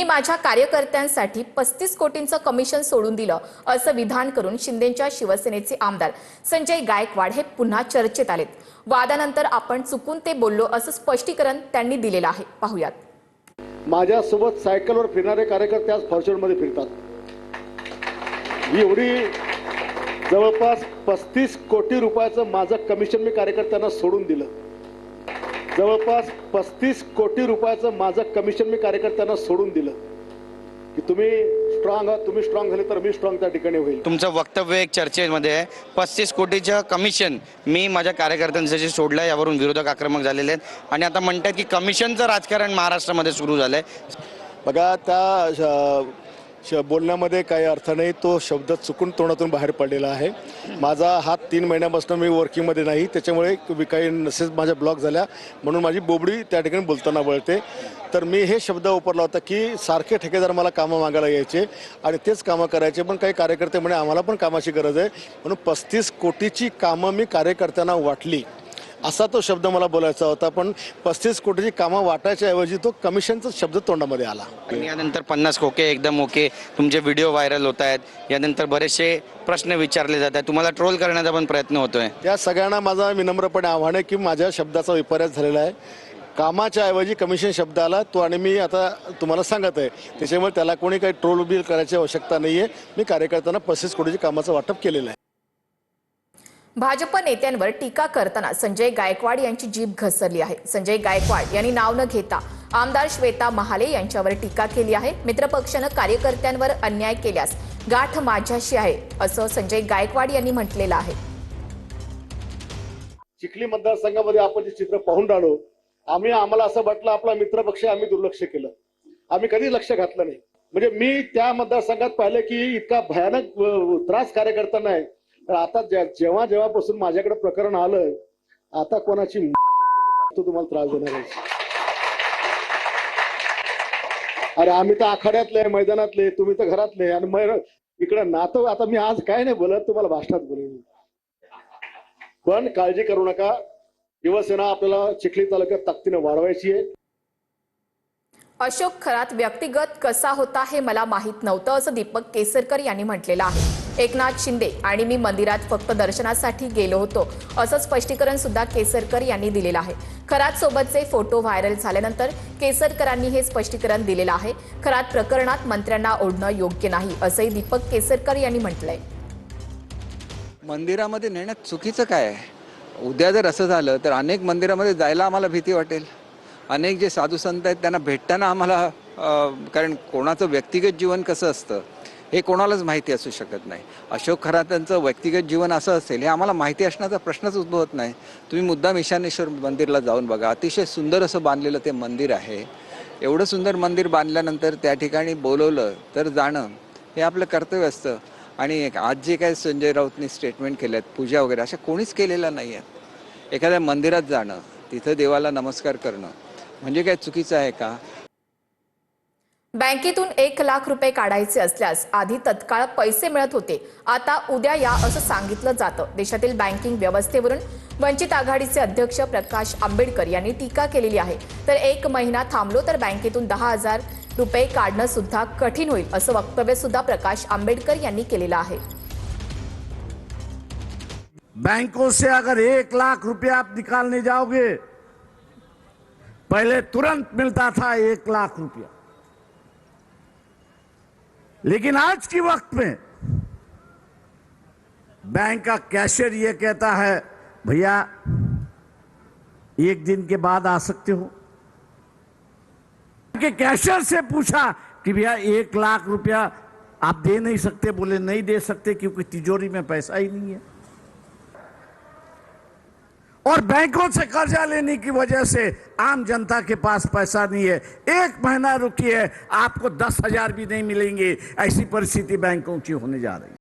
मी माझ्या कार्यकर्त्यांसाठी 35 कोटींचं कमिशन सोडून दिलं असं विधान करून शिंदेच्या शिवसेनेचे आमदार संजय गायकवाड हे पुन्हा चर्चेत आलेत। वादानंतर आपण चुकून ते बोललो असं स्पष्टीकरण त्यांनी दिलेलं आहे। पाहूयात। माझ्यासोबत सायकलवर फिरणारे कार्यकर्ते आज फॉर्च्यूनरमध्ये फिरतात। एवढी जवळपास 35 कोटी रुपयाचं माझं कमिशन मी कार्यकर्त्यांना सोडून दिलं। जवळपास 35 कोटी रुपयाचं माझं कमिशन मी कार्यकर्त्यांना सोडून दिलं की तुम्ही स्ट्रॉंग आहात, तुम्ही स्ट्रॉंग झाले तर मी स्ट्रॉंग त्या ठिकाणी होईल। तुमचं वक्तव्य एक चर्चेमध्ये आहे। 35 कोटीचं कमिशन मी माझ्या कार्यकर्त्यांसाठी सोडलं, यावरून विरोधक आक्रमक झालेले आहेत आणि आता म्हणतात की कमिशनचं राजकारण महाराष्ट्रामध्ये सुरू झालंय। बघा, त्या बोलण्यामध्ये काही अर्थ नाही, तो शब्द चुकून तोंडातून बाहेर पडलेला आहे। माझा हात 3 महिन्यापासून मी वर्किंगमध्ये नाही, त्याच्यामुळे काही मेसेज माझ्या ब्लॉक झाल्या म्हणून माझी बोबडी त्या ठिकाणी बोलताना वळते। तर मी हे शब्द वापरला होता की सारखे ठेकेदार मला कामं मागायला यायचे आणि तेच कामं करायचे, पण काही कार्यकर्ते म्हणे आम्हाला पण कामाची गरज आहे म्हणून 35 कोटीची कामं मी कार्यकर्त्यांना वाटली, असा तो शब्द मला बोलायचा होता। पण 35 कोटीची कामं वाटायच्या ऐवजी तो कमिशनचा शब्द तोंडामध्ये आला। यानंतर 50 कोटी एकदम ओके, तुमचे व्हिडिओ व्हायरल होत आहेत, यानंतर बरेचसे प्रश्न विचारले जात आहेत, तुम्हाला ट्रोल करण्याचा पण प्रयत्न होतोय। त्या सगळ्यांना माझा विनम्रपणे आव्हान आहे की माझ्या शब्दाचा विपर्यास झालेला आहे। कामाच्या ऐवजी कमिशन शब्द आला तो, आणि मी आता तुम्हाला सांगत आहे, त्याच्यामुळे त्याला कोणी काही ट्रोल बिल करायची आवश्यकता नाहीये। मी कार्यकर्त्यांना 35 कोटीची कामाचं वाटप केलेलं आहे। भाजप नेत्यांवर टीका करताना संजय गायकवाड यांची जीभ घसरली आहे। संजय गायकवाड यांनी नाव न घेता आमदार श्वेता महाले यांच्यावर टीका केली आहे। मित्रपक्षानं कार्यकर्त्यांवर अन्याय केल्यास गाठ माझ्याशी आहे असं संजय गायकवाड यांनी म्हटलेलं आहे। चिखली मतदारसंघामध्ये आपण जे चित्र पाहून राहिलो, आम्हाला असं वाटलं आपला मित्रपक्ष, आम्ही दुर्लक्ष केलं, आम्ही कधी लक्ष घातलं नाही। म्हणजे मी त्या मतदारसंघात पाहिलं की इतका भयानक त्रास कार्यकर्त्यांना आहे। तर आता जेव्हापासून माझ्याकडे प्रकरण आलं, आता कोणाची तुम्हाला त्रास देणार आहे? अरे आम्ही तर आखाड्यातले, मैदानातले, तुम्ही तर घरातले, आणि इकडे नातं। आता मी आज काय नाही बोलत, तुम्हाला भाषणात बोलेन, पण काळजी करू नका, शिवसेना आपल्याला चिखली तालुक्यात ताकदीने वाढवायची आहे। अशोक खरात व्यक्तिगत कसा होता हे मला माहित नव्हतं असं दीपक केसरकर यांनी म्हटलेलं आहे। एकनाथ शिंदे आणि मी मंदिरात फक्त दर्शनासाठी गेलो होतो असं स्पष्टीकरण सुद्धा केसरकर यांनी दिलेलं आहे। खरात सोबतचे फोटो व्हायरल झाल्यानंतर केसरकरांनी हे स्पष्टीकरण दिलेलं आहे। खरात प्रकरणात मंत्र्यांना ओढणं योग्य नाही असंही दीपक केसरकर यांनी म्हटलंय। मंदिरामध्ये नेण्यात चुकीचं काय आहे? उद्या जर असं झालं तर अनेक मंदिरामध्ये जायला आम्हाला भीती वाटेल। अनेक जे साधू संत आहेत त्यांना भेटताना आम्हाला, कारण कोणाचं व्यक्तिगत जीवन कसं असतं हे कोणालाच माहिती असू शकत नाही। अशोक खरातांचं व्यक्तिगत जीवन असं असेल हे आम्हाला माहिती असण्याचा प्रश्नच उद्भवत नाही। तुम्ही मुद्दाम ईशानेश्वर मंदिरला जाऊन बघा, अतिशय सुंदर असं बांधलेलं ते मंदिर आहे। एवढं सुंदर मंदिर बांधल्यानंतर त्या ठिकाणी बोलवलं तर जाणं हे आपलं कर्तव्य असतं। आणि आज जे काय संजय राऊतनी स्टेटमेंट केलेत, पूजा वगैरे अशा कोणीच केलेल्या नाही आहेत। एखाद्या मंदिरात जाणं, तिथं देवाला नमस्कार करणं म्हणजे काय चुकीचं आहे का? बँकेतून 1 लाख रुपये काढायचे असल्यास आधी तत्काळ पैसे मिळत होते, आता उद्या या असं सांगितलं जातं। देशातील बँकिंग व्यवस्थेवरून वंचित आघाडीचे अध्यक्ष प्रकाश आंबेडकर यांनी टीका केलेली आहे। तर 1 महिना थांबलो तर बँकेतून 10,000 रुपये काढणं सुद्धा कठीण होईल असं वक्तव्य सुद्धा प्रकाश आंबेडकर यांनी केलेलं आहे। बैंकों से अगर 1 लाख रुपया आप निकालने जाओगे, पहले तुरंत मिलता था 1 लाख रुपया, लेकिन आज की वक्त में बैंक का कैशियर ये कहता है भैया 1 दिन के बाद आ सकते हो। के कैशियर से पूछा कि भैया 1 लाख रुपया आप दे नहीं सकते, बोले नहीं दे सकते क्योंकि तिजोरी में पैसा ही नहीं है। और बैंकों से कर्जा लेने की वजह से आम जनता के पास पैसा नहीं है। 1 महीना रुकिए, आपको 10,000 भी नहीं मिलेंगे। ऐसी परिस्थिति बैंकों की होने जा रही है।